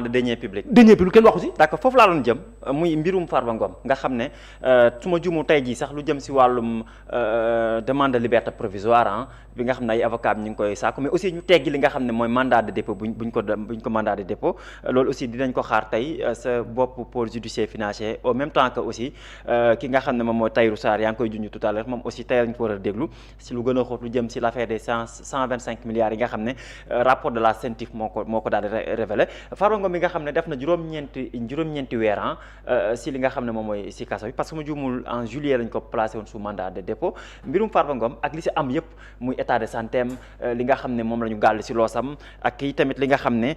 de deniers publics kenn waxu si. d'accord foofu laa doon jëm muy mbirum Farba Ngom nga xam ne su ma juumu tey jii sax lu jëm si wàllum demande de liberté provisoire bi nga xam ne ay avocat bi ñu ngi koy sàkku mais aussi ñu teggi li nga xam ne mooy mandat de dépôt buñ ko mandat de dépôt loolu aussi dinañ ko xaar tey sa bopp pôle judiciaire financier au même temps que aussi ki nga xam ne moom mooy Tahirou Sarr yaa ngi koy junj tout à l'heure moom aussi tey lañ ko war a déglu si lu gën a xóot lu jëm si l'affaire des 125 milliards yi nga xam ne rapport de la CENTIF moo ko daal di révélé Farba Ngom bi nga xam ne def na juróom-ñeenti weer si li nga xam ne moom mooy si kaso bi parce que mu juumul en juillet lañ ko placé woon sous mandat de dépôt mbirum Farba Ngom ak li si am yëpp muy état de santé am li nga xam ne moom la ñu gàll si loosam ak i tamit li nga xam ne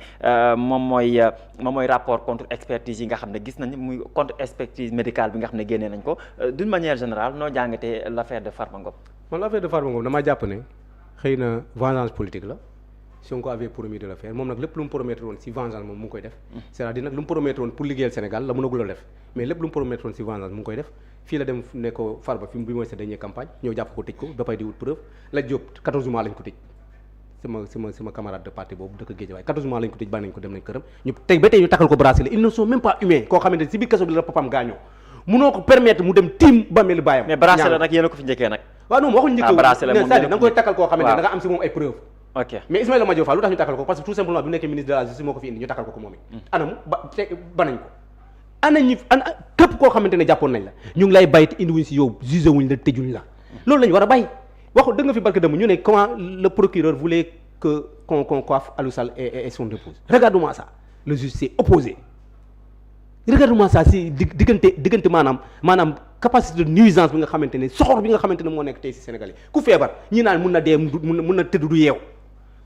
moom mooy rapport contre expertise yi nga xam ne gis nañ muy contre expertise médicale bi nga xam ne génnee nañ ko d'une manière générale noo jàngatee l'affaire de Farba Ngom. man l'affaire de Farba Ngom damaa jàpp ne xëy na vengeance politique la Sonko avait promis de le faire moom nag lépp lu mu promettre woon si vengeance moom mu ngi koy def c'est-à-dire nag lu mu promettre woon pour liggéeyal Sénégal la mënagul a def mais lépp lu mu promettre woon si vengeance mu ngi koy def fii la dem ne ko Farba fi bi mooy sa dernière campagne ñëw jàpp ko tëj ko ba pay di wut preuve la Diop 14 mois lañ ko tëj sama camarade de parti boobu dëkk Guédiawaye 14 mois lañ ko tëj bàyyi nañ ko dem nañ këram ñu tey ba tey ñu takkal ko bracelet ils ne sont même pas humains koo xamante ne si biir kaso bi la papam gaañoo munoo ko permettre mu dem tiim bàmmeelu baayam mais bracelet nag yéen a ko fi njëkkee nag waaw non waxuñ njëkkee c'est-à-dire da nga koy takkal koo xamante ne da nga am si moom ay preuve ok mais Ismaïla Madior Fall lu tax ñu takkal ko parce que tout simplement bi nekkee ministre de la justice moo ko fi indi ñu takkal ko moom it anamu ba nañ ko ana képp koo xamante ne jàppoon nañ la ñu ngi lay bàyyi te indiwuñ si yow jugé wuñ la tëjuñ la loolu lañu war a bàyyi waxu dëgg nga fi barke dem ñu ne comment le procureur voulait que qu'on coiffe Aliou Sall et son épouse regarde-moi ça le juge s'est opposé regarde-moi ça si diggante maanaam capacité de nuisance bi nga xamante ne soxor bi nga xamante ne moo nekk tey si Sénégal yi ku feebar ñi naan mun na dee mun na tëdd du yeew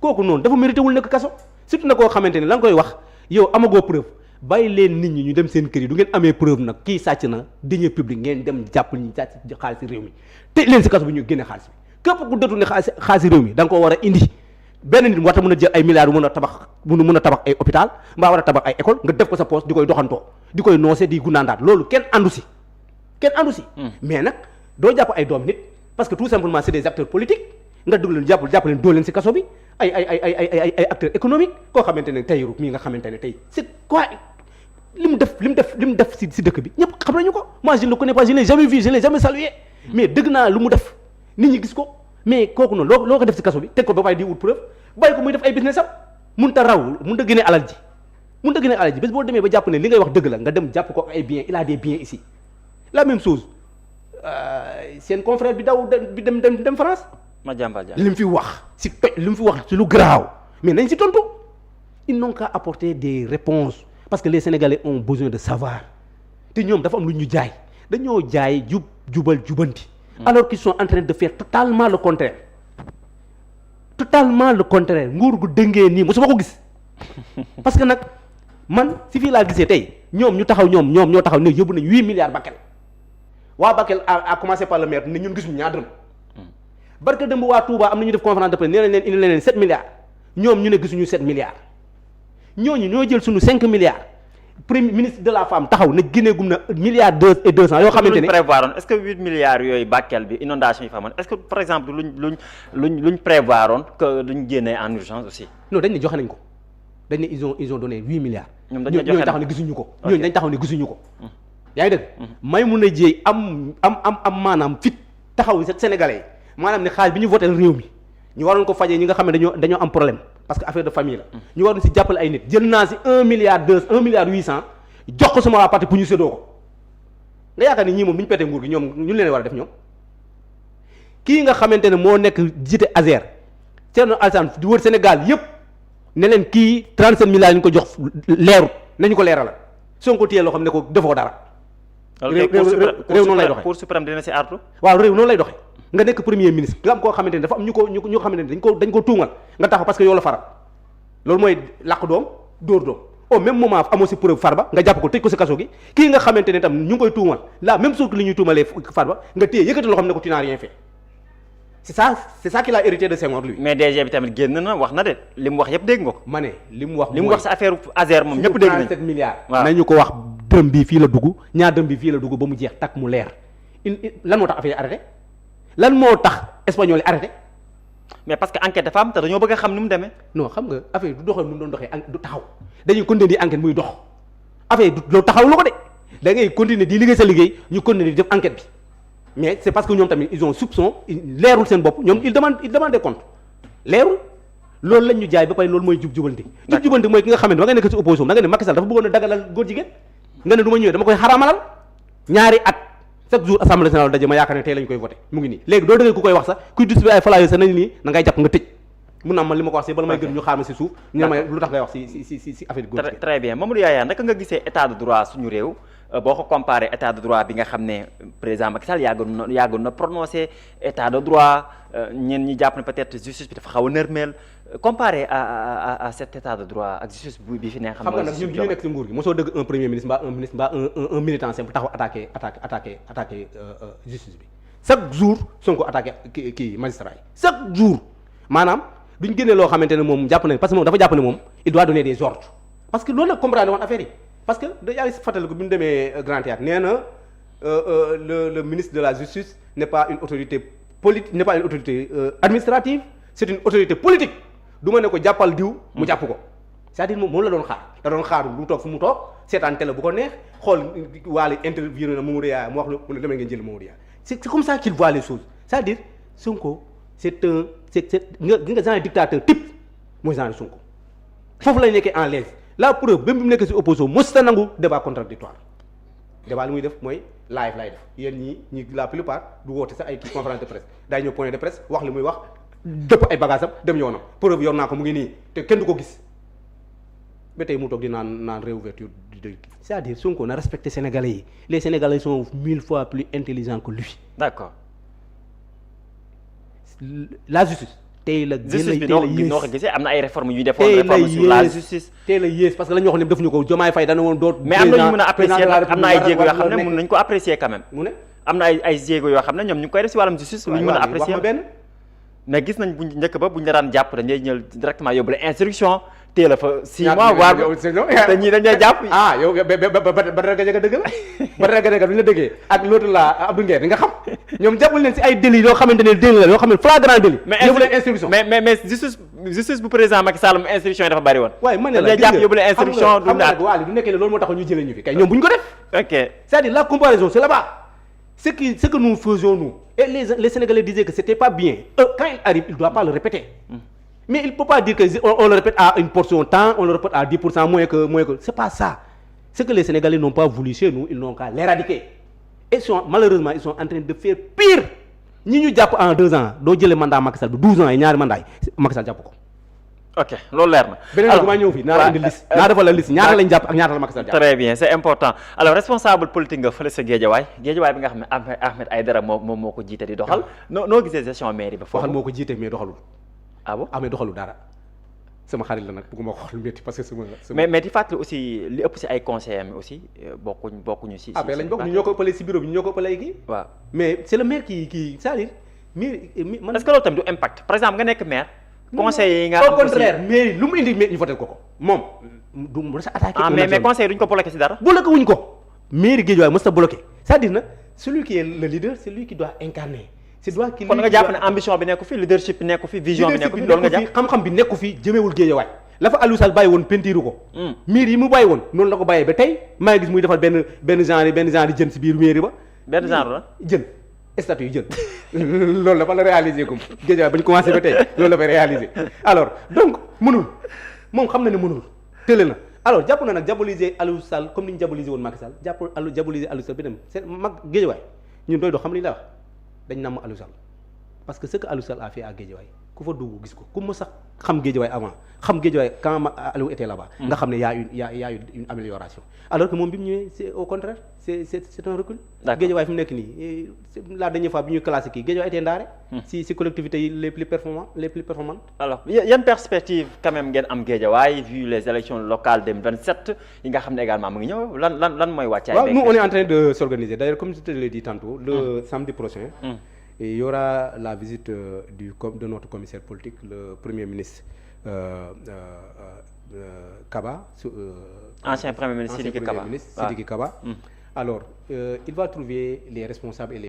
kooku noonu dafa mérité wul nekk kaso surtout na koo xamante ne la nga koy wax yow amagoo preuve bàyyi leen nit ñi ñu dem seen kër yi du ngeen amee preuve nag kii sàcc na deniers publics ngeen dem jàpp ñu sàcc xaalis réew mi te leen si kaso bi ñu génne xaalis bi képp ku dëtu ne xaalis réew mi da nga ko war a indi benn nit war a mën a jël ay milliards mën a tabax ay hôpital mbaa war a tabax ay école nga def ko sa poste di koy doxantoo di koy noose di gundaandaat loolu kenn andu si mais nag doo jàpp ay doom nit parce que tout simplement c'est des acteurs politiques nga dugg leen jàpp leen doo leen si kaso bi ay acteurs économiques koo xamante ne Tahirou mii nga xamante ne tey c'est quoi li mu def si dëkk bi ñëpp xam nañu ko moi je ne le connais pas je l'ai jamais vu je l'ai jamais salué mais dëgg naa lu mu def nit ñi gis ko mais kooku noonu loo ko def si kaso bi teg ko ba pare di wut preuve bàyyi ko muy def ay business am mun ta génne alal ji bés boo demee ba jàpp ne li ngay wax dëgg la nga dem jàpp ko ay biens il a des biens ici la même chose seen confrère bi dem France Madiambal Diagne li mu fi wax ci lu garaaw mais nañ si tontu ils n'ont qu'à apporter des réponses parce que les Sénégalais ont besoin de savoir te ñoom dafa am lu ñu jaay dañoo jaay jubal jubanti alors qu'ils sont en train de faire totalement le contraire nguur gu dëngee nii mosuma ko gis parce que nag man si fii laa gisee tey ñoom ñoo taxaw ne yóbbu nañ 8 milliards Bakel waa Bakel a commencé par le maire ne ñun gisuñu ñaar dërëm barke dëmb waa Touba am na ñu def conférence de presse nee nañ leen indi leen 7 milliards ñoom ñu ne gisuñu 7 milliards ñooñu ñoo jël suñu 5 milliards premier ministre de la femme taxaw ne Guinée gum na milliards 200 yoo xamante ne prévoiroon est-ce que 8 milliards yooyu Bakel bi inondation yi fa amoon est-ce que par exemple luñ prévoiroon que luñ génnee en urgence aussi non dañ ne joxe nañ ko dañ ne ils ont donné 8 milliards ñooñu taxaw ne gisuñu ko yaa ngi dëgg may mun a jéey am maanaam fit taxaw Sénégalais maanaam ne xaalis bi ñu voté réew mi ñu waroon ko fajee ñi nga xam ne dañoo am problème parce que affaire de famille la ñu waroon si jàppale ay nit jël naa si 1 milliard 800 jox ko sama waa parti pour ñu séddoo ko nga yaakaar ni ñii moom bi ñu petee nguur gi ñoom ñu leen war a def ñoom kii nga xamante ne moo nekk jiite Azer Thierno Alassane di wër Sénégal yépp ne leen kii 37 milliards ñu ko jox leerut nañu ko leeralal Sonko téye loo xam ne ko defoo dara réew noonu lay doxee Cour suprême dina si artu waaw réew noonu lay doxee nga nekk premier ministre nga am koo xamante ne dafa am ñu xamante ne dañ ko tuumal nga taxaw parce que yow la faral loolu mooy làq doom dóor doom au même moment amoo si preuve Farba nga jàpp ko tëj ko si kaso gi kii nga xamante ne tam ñu ngi koy tuumal la même chose que li ñuy tuumalee Farba nga téye yëkkati loo xam ne ko tu n'as rien fait c'est ça qu'il a hérité de Senghor lui. mais DG bi tamit génn na wax na de li mu wax yëpp dégg nga ko. ma ne li mu wax sa affaire Azer moom ñëpp dégg nañ 37 milliards. waaw nañu ko wax dërëm bi fii la dugg ñaar dërëm bi fii la dugg ba mu jeex takk mu leer lan moo tax affaire yi arrêté lan moo tax espagnol yi arrêté mais parce que enquête dafa am te dañoo bëgg a xam ni mu demee. non xam nga affaire du doxal nu mu doon doxee du taxaw dañuy continuer di enquête muy dox affaire du loolu taxaw lu ko de da ngay continuer di liggéey sa liggéey ñu continuer di def enquête bi mais c'est parce que ñoom tamit ils ont soupçon leerul seen bopp ñoom ils demandent des comptes leerul loolu lañ ñu jaay ba pare loolu mooy jub-jubanti jub-jubanti mooy ki nga xamante da nga nekk ci opposition da nga ne Macky Sall dafa bëggoon a dagalal góor jigéen nga ne du ma ñëwee dama koy xaraamalal ñaari at chaque jour assemblée nationale daje ma yaakaar ne tey lañ koy voté mu ngi nii léegi doo dëggee ku koy wax sax kuy distribué ay flyers sax nañ nii na ngay jàpp nga tëj mun na am man li ma ko wax si bala may gën ñu xaar ma si suuf ñu ne ma lu tax ngay wax si affaire góor jigéen. très bien Mamadou Yaya naka nga gisee état de droit suñu réew boo ko comparé état de droit bi nga xam ne président Macky Sall yàggoon na prononcé état de droit ñenn ñi jàpp ne peut-être justice bi dafa xaw a nërmeel comparé à cet état de droit ak justice bi fi ne xam nga nag ñun bi ñu nekk si nguur gi mosoo dëgg un premier ministre mbaa un militant simple taxaw attaqué justice bi chaque jour Sonko attaqué kii magistrat yi chaque jour maanaam duñ génnee loo xamante ne moom jàpp na parce que moom dafa jàpp ne moom il doit donner des ordres parce que loolu la comprendre woon affaire yi parce que da yaa ngi fàttaliku bi ñu demee Grand Théâtre nee na le ministre de la justice n'est pas une autorité politique n'est pas une autorité administrative c'est une autorité politique du ma ne ko jàppal diw mu jàpp ko c'est-à-dire moom la doon xaar da doon xaar lu toog fu mu toog seetaan télé bu ko neex xool waale interview na Mamadou Yaya mu wax mu ne demee ngeen jël Mamadou Yaya c'est comme ça qu'il voit les choses c'est-à-dire Sonko c'est nga genre dictateur type mooy genre Sonko foofu lañ nekkee en l'aise la preuve même bi mu nekkee si opposition mos ta nangu débat contradictoire débat li muy def mooy live lay def yéen ñi la plupart du woote sax ay kii conférence de presse day ñëw point de presse wax li muy wax dëpp ay bagages am dem yoonam preuve yor naa ko mu ngi nii te kenn du ko gis ba tey mu toog di naan réouverture de c'est-à-dire Sonko na respecté Sénégalais yi les Sénégalais sont 1000 fois plus intelligents que lui. D'accord. La justice. tey la justice bi noo ko gisee am na ay réformes yu defoon réforme sur la justice. tey la yées parce que la ñu wax ne defuñu ko Diomaye Faye dana woon doot. mais am na ñu mën a apprécier am na ay jéego yoo xam ne mën nañu ko apprécier quand même. mu ne am na ay jéego yoo xam ne ñoom ñu ngi koy def si wàllum justice. lu ñu mën a apprécier mais gis nañ bu njëkk ba bu ñu la daan jàpp dañuy ñëw directement yóbbu la instruction teel a fa 6 mois waar te ñii dañ lay jàpp. ah yow Badara Gadiaga dëgg la Badara Gadiaga du ñu la dëggee ak l'autre là Abdou Nguer di nga xam ñoom jàppal leen si ay délits yoo xamante ne délit la yoo xam ne flagrant délit yóbbu leen instruction mais justice bu président Macky Sall instruction yi dafa bari woon. waaye man ne la jàpp yóbbu leen instruction du naat waaw du nekkee ne loolu moo tax ñu jëlee ñu fi kay ñoom bu ñu ko def. ok c'est-à-dire la comparaison c'est là-bas ce que nous faisions nous et les Sénégalais disaient que c'était pas bien quand il arrive il doit pas le répéter. Mais il peut pas dire que on le répète à une portion temps, on le répète à 10% moins que c'est pas ça. Ce que les Sénégalais n'ont pas voulu chez nous, ils n'ont qu'à l'éradiquer. Et malheureusement, ils sont en train de faire pire. Ñi ñu jàpp en 2 ans doo jëlee mandat Macky Sall bi 12 ans yi ñaari mandat yi Macky Sall jàpp ko. ok loolu leer na. beneen bi maa ñëw fii naa la indi liste naa defal la liste ñaata lañ jàpp ak ñaata la Macky Sall jàpp. très bien c'est important alors responsable politique nga fële sa Guédiawaye bi nga xam ne Ahmed Aïdara moom moo ko jiite di doxal. noo gisee gestion mairie ba foofu. waxal moo ko jiite mais doxalul. ah bon amee doxalu dara sama xarit la nag bëgguma ko xool métti parce que sama mais di fàttali aussi li ëpp si ay conseillers am aussi bokkuñu si. après lañ bokk ñu ñoo ko ëppalee si bureau bi ñu ñoo ko ëppalee kii. waaw mais c'est le maire qui c'est-à-dire maire man. est-ce que loolu tamit du impact par exemple nga nekk maire. conseillers yi nga am au contraire mairie lu mu indi ñu voté ko moom du mu sa attaqué. ah mais conseillers duñ ko bloqué si dara. bloqué wuñ ko mairie Guédiawaye mës ta bloqué c'est-à-dire nag celui qui est le leader c'est lui qui doit incarner. kon nga jàpp ne ambition bi nekku fi leadership bi nekku fi vision bi nekku fi loolu nga jàpp xam-xam bi nekku fi jëmewul Guédiawaye la fa Aliou Sall bàyyi woon pentiru ko miir yi mu bàyyi woon noonu la ko bàyyee ba tey maa ngi gis muy defal benn genre jën si biir mairie ba benn genre la jën statut yu jën loolu la fa la réaliser comme Guédiawaye ba ñu commencé ba tey loolu la fay réaliser alors donc mënul moom xam na ne mënul tële na alors jàpp na nag diaboliser Aliou Sall comme ni ñu diaboliser woon Macky Sall diaboliser Aliou Sall bi dem seen mag Guédiawaye ñun doy doo xam li ñu la wax dañ namm Aliou Sall parce que ce que Aliou Sall a fait à Guédiawaye ku fa dugg gis ko ku ma sax xam Guédiawaye avant xam Guédiawaye quand Aliou était là-bas nga xam ne y a une amélioration alors que moom bi mu ñëwee c'est au contraire c'est un recul. Guédiawaye fi mu nekk nii la dernière fois bi ñuy classé kii Guédiawaye était ndaare si collectivités yi les plus performantes alors yan perspective quand même ngeen am Guédiawaye vu les élections locales 2027 yi nga xam ne également mu ngi ñëw lan mooy wàccaay. waaw nous on est en train de s'organiser d'ailleurs comme je te l'ai dit tantôt le samedi prochain et il y aura la visite de notre commissaire politique le premier ministre Kaba ancien premier ministre Sidiki Kaba alors il va trouver les responsables et les